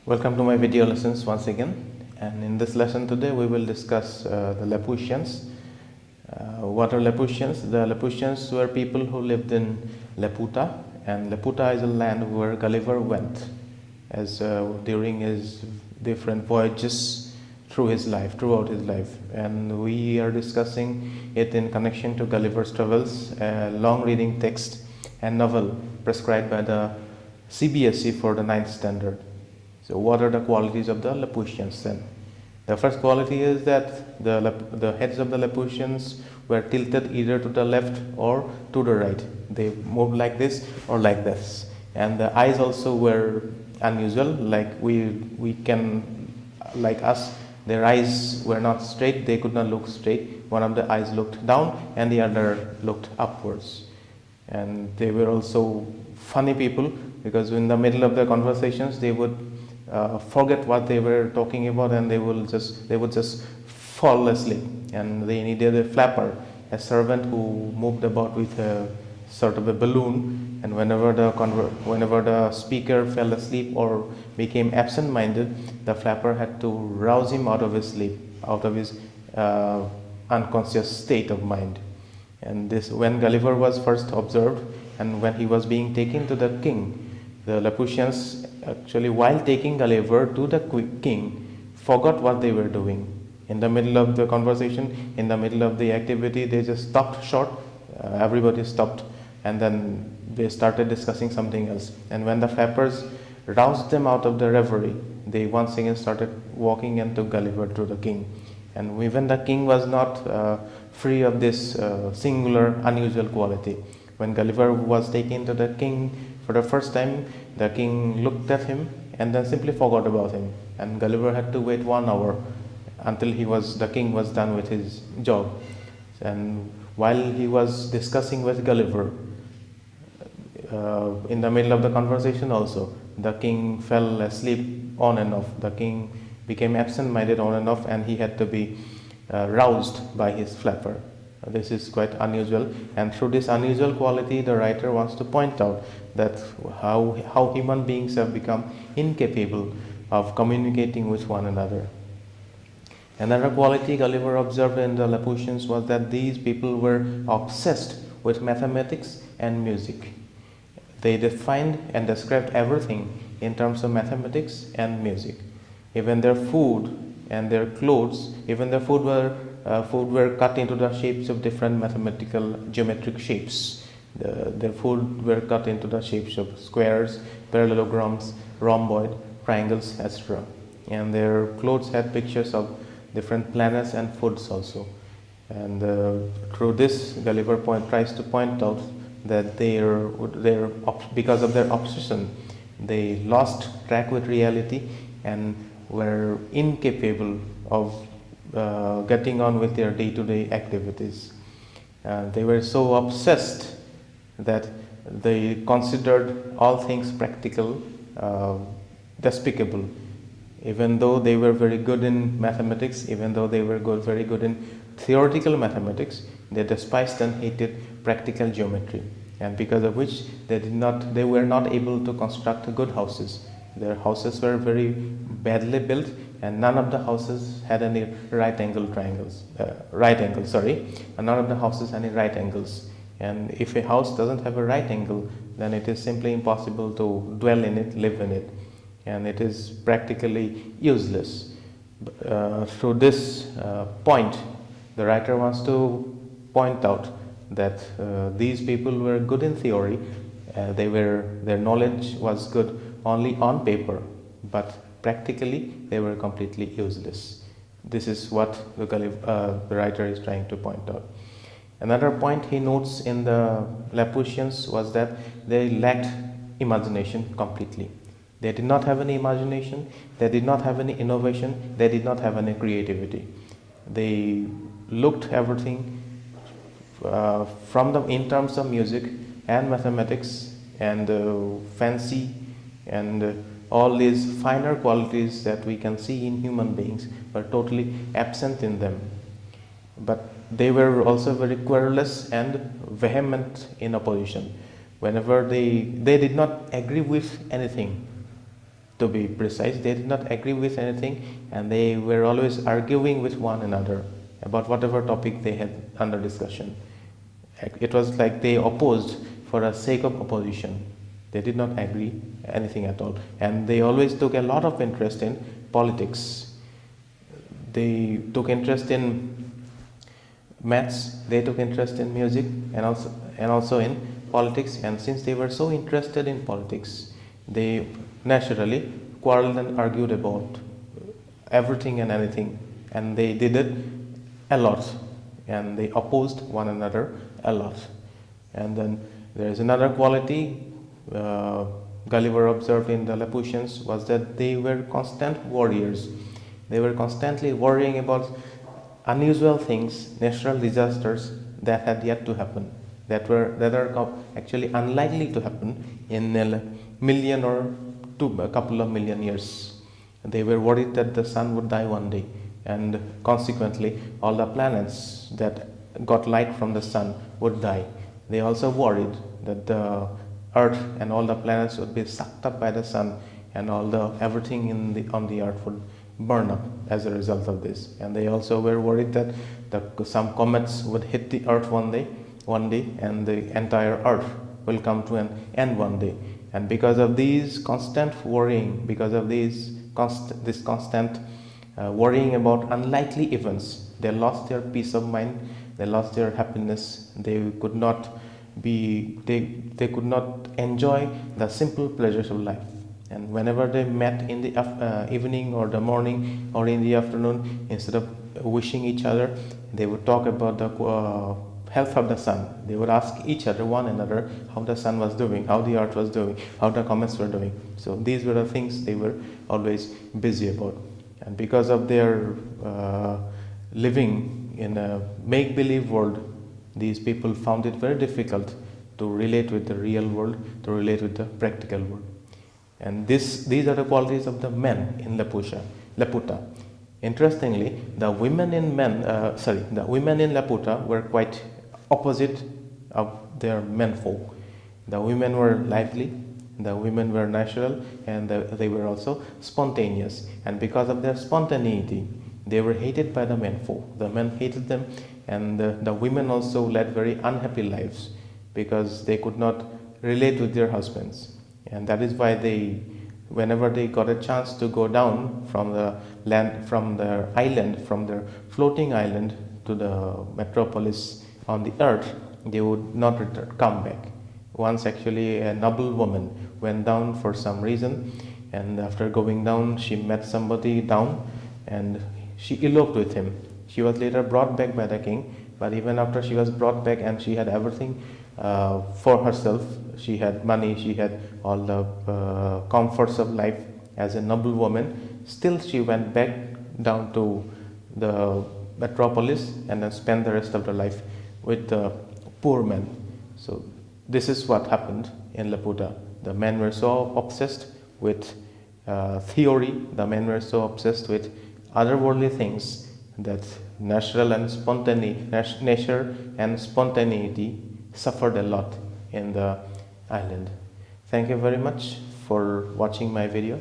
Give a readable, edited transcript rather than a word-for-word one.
Welcome to my video lessons once again, and in this lesson today we will discuss the Laputians. What are Laputians? The Laputians were people who lived in Laputa, and Laputa is a land where Gulliver went as during his different voyages throughout his life, and we are discussing it in connection to Gulliver's Travels, a long reading text and novel prescribed by the CBSE for the 9th standard. So what are the qualities of the Laputians then? The first quality is that the heads of the Laputians were tilted either to the left or to the right. They moved like this or like this. And the eyes also were unusual, like like us, their eyes were not straight, they could not look straight. One of the eyes looked down and the other looked upwards. And they were also funny people, because in the middle of the conversations they would forget what they were talking about, and they would just fall asleep. And they needed a flapper, a servant who moved about with a sort of a balloon, and whenever the speaker fell asleep or became absent-minded, the flapper had to rouse him out of his sleep, out of his unconscious state of mind. And this, when Gulliver was first observed and when he was being taken to the king, the Laputians actually, while taking Gulliver to the king, forgot what they were doing. In the middle of the conversation, in the middle of the activity, they just stopped short. Everybody stopped, and then they started discussing something else. And when the flappers roused them out of the reverie, they once again started walking into Gulliver to the king. And even the king was not free of this singular, unusual quality. When Gulliver was taken to the king for the first time, the king looked at him and then simply forgot about him. And Gulliver had to wait 1 hour until the king was done with his job. And while he was discussing with Gulliver, in the middle of the conversation also, the king fell asleep on and off. The king became absent-minded on and off, and he had to be roused by his flapper. This is quite unusual, and through this unusual quality, the writer wants to point out that how human beings have become incapable of communicating with one another. Another quality Gulliver observed in the Laputians was that these people were obsessed with mathematics and music. They defined and described everything in terms of mathematics and music. Even their food and their clothes, even their food were cut into the shapes of different mathematical geometric shapes. Their food were cut into the shapes of squares, parallelograms, rhomboid, triangles, etc. And their clothes had pictures of different planets and foods also. And through this, Gulliver tries to point out that because of their obsession, they lost track with reality and were incapable of getting on with their day-to-day activities. They were so obsessed that they considered all things practical despicable. Even though they were very good in mathematics, even though they were very good in theoretical mathematics, they despised and hated practical geometry, and because of which they were not able to construct good houses. Their houses were very badly built, and none of the houses had any right angles. And none of the houses had any right angles. And if a house doesn't have a right angle, then it is simply impossible to dwell in it, live in it, and it is practically useless. Through this point, the writer wants to point out that these people were good in theory. Their knowledge was good only on paper, but practically they were completely useless. This is what the writer is trying to point out. Another point he notes in the Laputians was that they lacked imagination completely. They did not have any imagination, they did not have any innovation, they did not have any creativity. They looked everything in terms of music and mathematics and fancy and all these finer qualities that we can see in human beings were totally absent in them. But they were also very querulous and vehement in opposition. Whenever they did not agree with anything, to be precise. They did not agree with anything, and they were always arguing with one another about whatever topic they had under discussion. It was like they opposed for the sake of opposition. They did not agree anything at all, and they always took a lot of interest in politics. They took interest in maths, they took interest in music, and also in politics. And since they were so interested in politics, they naturally quarreled and argued about everything and anything, and they did it a lot, and they opposed one another a lot. And then there is another quality Gulliver observed in the Laputians, was that they were constant warriors. They were constantly worrying about unusual things, natural disasters that had yet to happen, that are actually unlikely to happen in a million or a couple of million years. They were worried that the sun would die one day, and consequently all the planets that got light from the sun would die. They also worried that the earth and all the planets would be sucked up by the sun, and everything on the earth would burn up as a result of this. And they also were worried that some comets would hit the earth one day, and the entire earth will come to an end one day. And because of these constant worrying, because of this constant worrying about unlikely events, they lost their peace of mind, they lost their happiness. They could not enjoy the simple pleasures of life. And whenever they met in the evening or the morning or in the afternoon, instead of wishing each other, they would talk about the health of the sun. They would ask one another, how the sun was doing, how the earth was doing, how the comets were doing. So these were the things they were always busy about. And because of their living in a make-believe world, these people found it very difficult to relate with the real world, to relate with the practical world. And these are the qualities of the men in Laputa. Interestingly, the women in Laputa were quite opposite of their menfolk. The women were lively, the women were natural, and they were also spontaneous. And because of their spontaneity, they were hated by the menfolk. The men hated them, and the women also led very unhappy lives because they could not relate with their husbands. And that is why whenever they got a chance to go down from the land, from their floating island to the metropolis on the earth, they would not come back. Once actually a noble woman went down for some reason, and after going down she met somebody down and she eloped with him. She was later brought back by the king, but even after she was brought back and she had everything for herself, she had money, she had all the comforts of life as a noble woman, still she went back down to the metropolis and then spent the rest of her life with the poor men. So this is what happened in Laputa. The men were so obsessed with theory, the men were so obsessed with otherworldly things that nature and spontaneity suffered a lot in the island. Thank you very much for watching my video.